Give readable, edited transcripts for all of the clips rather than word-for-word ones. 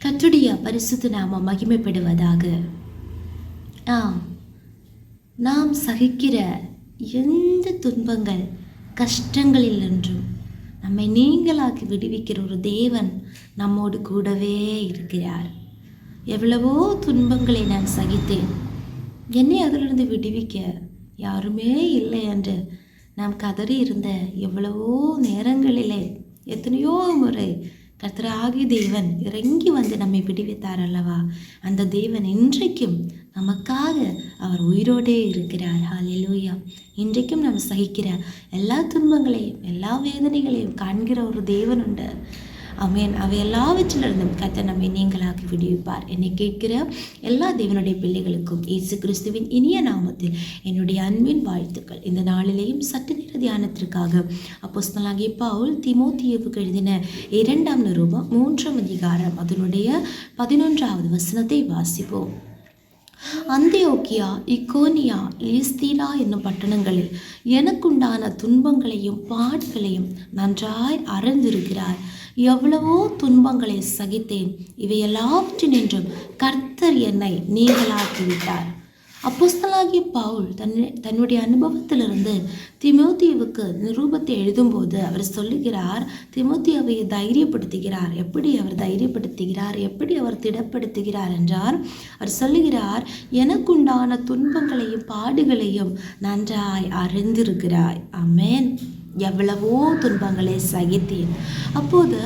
கர்த்தருடைய பரிசுத்த நாமம் மகிமைப்படுவதாக. நாம் சகிக்கிற எந்த துன்பங்கள் கஷ்டங்களில் என்றும் நம்மை நீங்களாக்கி விடுவிக்கிற ஒரு தேவன் நம்மோடு கூடவே இருக்கிறார். எவ்வளவோ துன்பங்களை நான் சகித்தேன், என்னை அதிலிருந்து விடுவிக்க யாருமே இல்லை என்று நாம் கதறி இருந்த எவ்வளவோ நேரங்களிலே எத்தனையோ முறை கர்த்தராகிய தேவன் இறங்கி வந்து நம்மை விடுவித்தார் அல்லவா? அந்த தேவன் இன்றைக்கும் நமக்காக அவர் உயிரோடே இருக்கிறார். ஹல்லேலூயா. இன்றைக்கும் நாம் சகிக்கிற எல்லா துன்பங்களையும் எல்லா வேதனைகளையும் காண்கிற ஒரு தேவன் உண்டு. ஆமென். அவை எல்லாவற்றிலிருந்தும் கர்த்தர் நம்மை நீங்களாக்கி விடுவிப்பார். என்னை கேட்கிற எல்லா தேவனுடைய பிள்ளைகளுக்கும் இயேசு கிறிஸ்துவின் இனிய நாமத்தில் என்னுடைய அன்பின் வாழ்த்துக்கள். இந்த நாளிலேயும் சற்று நேர தியானத்திற்காக அப்போஸ்தலனாகிய பவுல் தீமோத்தேயுவுக்கு எழுதின 2ஆம் நிருபம் 3ஆம் அதிகாரம் அதனுடைய 11வது வசனத்தை வாசிப்போம். அந்தியோக்கியா, இக்கோனியா, லீஸ்தீனா என்னும் பட்டணங்களில் எனக்குண்டான துன்பங்களையும் பாடுகளையும் நன்றாய் அறிந்திருக்கிறார். எவ்வளவோ துன்பங்களை சகித்தேன், இவை எல்லாவற்றினின்றும் கர்த்தர் என்னை நீங்களாக்கிவிட்டார். அப்போஸ்தலனாகிய பவுல் தன்னுடைய அனுபவத்திலிருந்து தீமோத்தேயுவுக்கு நிருபத்தை எழுதும்போது அவர் சொல்லுகிறார், தீமோத்தேயுவை தைரியப்படுத்துகிறார். எப்படி அவர் தைரியப்படுத்துகிறார், எப்படி அவர் திடப்படுத்துகிறார் என்றால், அவர் சொல்லுகிறார், எனக்குண்டான துன்பங்களையும் பாடுகளையும் நன்றாய் அறிந்திருக்கிறாய். ஆமென். எவ்வளவோ துன்பங்களை சகித்தேன். அப்போது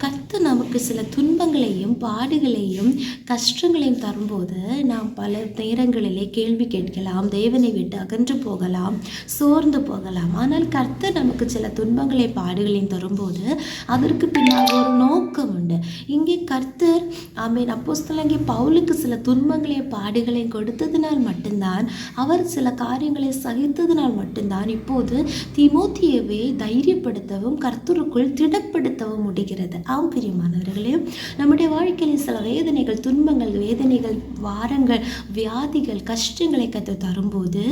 கர்த்தர் நமக்கு சில துன்பங்களையும் பாடுகளையும் கஷ்டங்களையும் தரும்போது நாம் பல நேரங்களிலே கேள்வி கேட்கலாம், தேவனை விட்டு அகன்று போகலாம், சோர்ந்து போகலாம். ஆனால் கர்த்தர் நமக்கு சில துன்பங்களை பாடுகளையும் தரும்போது அதற்கு பின்னால் ஒரு நோக்கம் உண்டு. இங்கே கர்த்தர் அப்போஸ்தலனாகிய பவுலுக்கு சில துன்பங்களையும் பாடுகளையும் கொடுத்ததினால் மட்டும்தான், அவர் சில காரியங்களை சகித்ததினால் மட்டும்தான் இப்போது தீமோத்தேயுவை தைரியப்படுத்தவும் கர்த்தருக்குள் திடப்படுத்தவும் முடிகிறது. பிரியமானவர்களே, நம்முடைய வாழ்க்கையில் சில வேதனைகள், துன்பங்கள், வேதனைகள், வாரங்கள், வியாதிகள், கஷ்டங்களை கர்த்தர் தரும்போது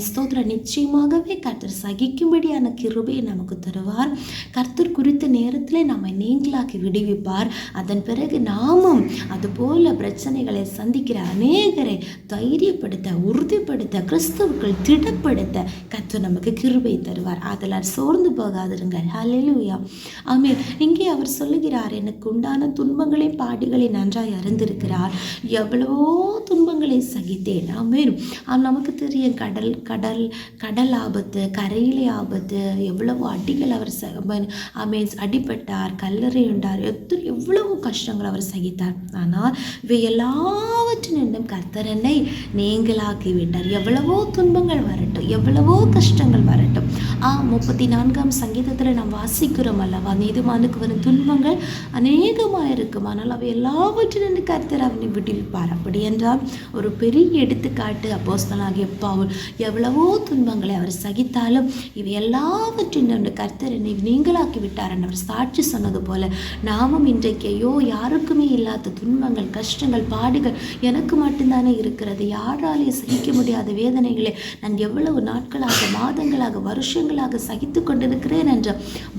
ஸ்தோத்திரம், நிச்சயமாகவே கர்த்தர் சகிக்கும்படியான கிருபையை நமக்கு தருவார். கர்த்தர் குறித்த நேரத்திலே நம்மை நீங்களாக்கி விடுவிப்பார். அதன் பிறகு நாமும் அதுபோல பிரச்சனைகளை சந்திக்கிற அநேகரை தைரியப்படுத்த, உறுதிப்படுத்த, கிறிஸ்துவுக்குள் திடப்படுத்த கர்த்தர் நமக்கு கிருபை தருவார். அதனால் சோர்ந்து போகாதிருங்கள். ஹல்லேலூயா. ஆமென். இங்கே அவர் சொல்லுகிறார், எனக்கு உண்டான துன்பங்களை பாடுகளை நன்றாய் அறிந்திருக்கிறார். எவ்வளவோ துன்பங்களை சகித்தேன். ஆமென். நமக்கு தெரியும், கடல் ஆபத்து, கரையிலே ஆபத்து, எவ்வளவோ அடிகள் அவர் அடிபட்டார், கல்லறை உண்டார், எவ்வளவு கஷ்டங்கள் அவர் சகித்தார். ஆனால் இவை எல்லாவற்றினின்றும் கர்த்தர் என்னை நீங்களாக்கி விட்டார். எவ்வளவோ துன்பங்கள் வரட்டும், எவ்வளவோ கஷ்டங்கள் வரட்டும். 34ஆம் சங்கீதத்தில் நாம் வாசிக்கிறோம் அல்லவா, நீதிமானுக்கு வரும் துன்பங்கள் அநேகமாக இருக்கும், ஆனால் அவை எல்லாவற்றிலிருந்து கர்த்தர் அவனை விடுவிப்பார். அப்படி என்றால் ஒரு பெரிய எடுத்துக்காட்டு அப்போஸ்தலனாகிய பவுல். எவ்வளவோ துன்பங்களை அவர் சகித்தாலும் இவை எல்லாவற்றிலிருந்து கர்த்தர் என்னை நீங்களாக்கி விட்டார் என்று அவர் சாட்சி சொன்னது போல நாமும் இன்றைக்கு யாருக்குமே இல்லாத துன்பங்கள், கஷ்டங்கள், பாடுகள் எனக்கு மட்டும்தானே இருக்கிறது, யாராலே சகிக்க முடியாத வேதனைகளை நான் எவ்வளவு நாட்களாக, மாதங்களாக, வருஷங்களாக சகித்து கொண்டிருக்கிறேன் என்று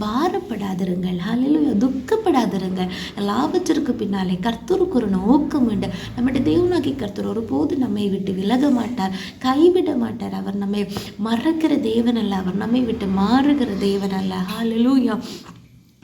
பாரப்படாதிருங்கள். ஹல்லேலூயா. துக்கப்படாதிருங்கள். எல்லாவற்றிற்கு பின்னாலே கர்த்தருக்கு ஒரு நோக்கம் உண்டு. நம்முடைய தேவனாகிய கர்த்தர் ஒருபோது நம்மை விட்டு விலக மாட்டார், கைவிட மாட்டார். அவர் நம்மை மறக்கிற தேவன் அல்ல, அவர் நம்மை விட்டு மாறுகிற தேவன் அல்ல. ஹல்லேலூயா.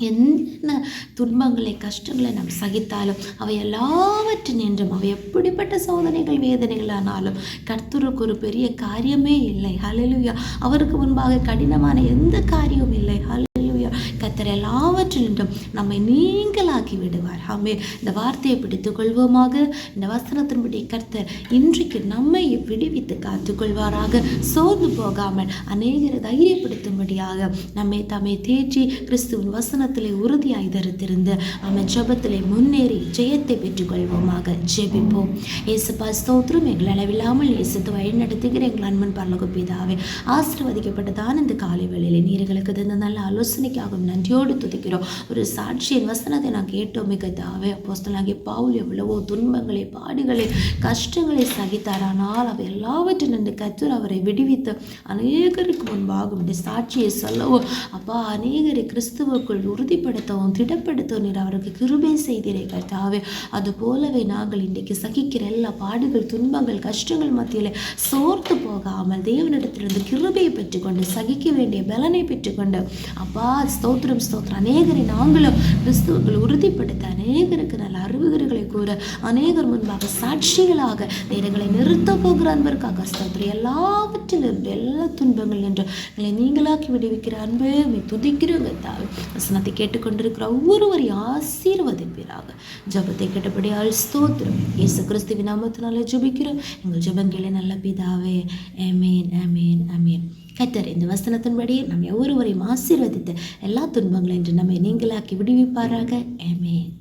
என்ன துன்பங்களை, கஷ்டங்களை நாம் சகித்தாலும் அவை எல்லாவற்றினின்றும், அவை எப்படிப்பட்ட சோதனைகள், வேதனைகளானாலும் கர்த்தருக்கு ஒரு பெரிய காரியமே இல்லை. ஹல்லேலூயா. அவருக்கு முன்பாக கடினமான எந்த காரியமும் இல்லை. ஹல்லேலூயா. கர்த்தர் எல்லாவற்றினின்றும் நம்மை நீங்களாக்கி விடுவார். ஆமென். இந்த வார்த்தையை பிடித்துக் கொள்வோமாக. இந்த வசனத்தின்படி கர்த்தர் இன்றைக்கு நம்மை விடுவித்து காத்துக்கொள்வாராக. சோர்ந்து போகாமல் அநேகரை தைரியப்படுத்தும்படியாக நம்மை தம்மை தேற்றி கிறிஸ்துவின் வசனத்திலே உறுதியாய் தரித்திருந்து ஜெபத்திலே முன்னேறி ஜெயத்தை பெற்றுக்கொள்வோமாக. ஜெபிப்போம். இயேசுப்பா ஸ்தோத்திரம். எங்கள் அளவில்லாமல் இயேசுத்து வழி நடத்துகிற எங்கள் அன்பன் பரலோக பிதாவே, ஆசீர்வதிக்கப்பட்டதான இந்த காலை வேளையிலே நீர்களுக்கு தந்த நல்ல ஆலோசனைக்காக நன்றியோடு துதிக்கிறோம். ஒரு சாட்சியின் வசனத்தை நான் கேட்டோமே கர்த்தாவே. அப்போஸ்தலனாகிய பவுல் எவ்வளவோ துன்பங்களை, பாடுகளை, கஷ்டங்களை சகித்தார். ஆனால் அவை எல்லாவற்றிலிருந்து கர்த்தர் அவரை விடுவித்து அநேகருக்கு முன்பாக உடைய சாட்சியை சொல்லவும் அப்பா, அநேகரை கிறிஸ்துவுக்குள் உறுதிப்படுத்தவும் திடப்படுத்தவும் நீர் அவருக்கு கிருபை செய்தீரே கர்த்தாவே. அது போலவே நாங்கள் இன்றைக்கு சகிக்கிற எல்லா பாடுகள், துன்பங்கள், கஷ்டங்கள் மத்தியில் சோர்த்து போகாமல் தேவனிடத்திலிருந்து கிருபையை பெற்றுக்கொண்டு சகிக்க வேண்டிய பலனை பெற்றுக்கொண்டு அப்பா ஸ்தோத்திரம் ஸ்தோத்திரம் அநேகரை நாங்களும் கிறிஸ்துவுக்குள் உறுதிப்படுத்த அநேகருக்கு நல்ல அறிவுரைகளை கூற அநேகர் முன்பாக சாட்சிகளாக நேரங்களை நிறுத்த போகிற அன்பருக்காக ஸ்தோத்திரம். எல்லாவற்றிலிருந்து எல்லா துன்பங்கள் என்று எங்களை நீங்களாக்கி விடுவிக்கிற அன்பே துதிக்கிறோங்க தாவே. வசனத்தை கேட்டுக்கொண்டிருக்கிற ஒவ்வொருவரையும் ஆசீர்வதிப்பீராக. ஜபத்தை கேட்டபடியால் ஸ்தோத்திரம். இயேசு கிறிஸ்துவின் நாமத்தினால ஜெபிக்கிறோம் எங்கள் ஜெபங்களே நல்ல பிதாவே. ஆமென் ஆமென் ஆமென். கர்த்தர் இந்த வசனத்தின்படி நம்ம ஒவ்வொருவரையும் ஆசீர்வதித்து எல்லா துன்பங்களையும் நம்மை நீங்களாக்கி விடுவிப்பாராக. ஆமென்.